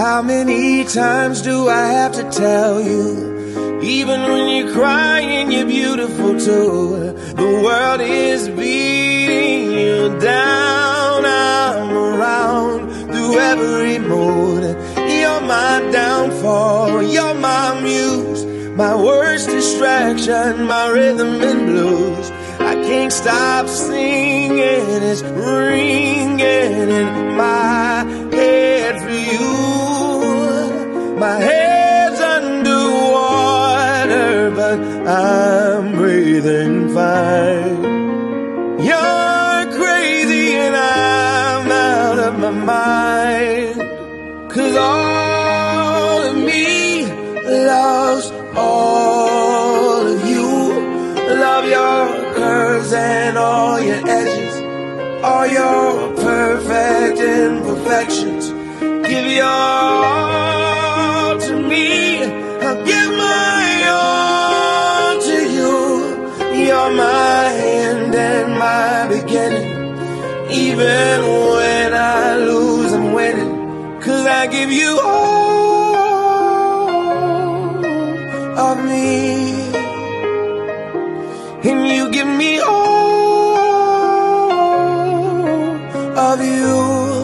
How many times do I have to tell you? Even when you're crying, you're beautiful too. The world is beating you down. I'm around through every mood. You're my downfall, you're my muse, my worst distraction, my rhythm and blues. I can't stop singing, it's ringing in my head for you. My head's underwater, but I'm breathing fine. You're crazy and I'm out of my mind. 'Cause all of me loves all of you. Love your curves and all your edges, all your perfect imperfections. Give your all to me, I'll give my all to you. You're my end and my beginning. Even when I lose, I'm winning. 'Cause I give you all of me, and you give me all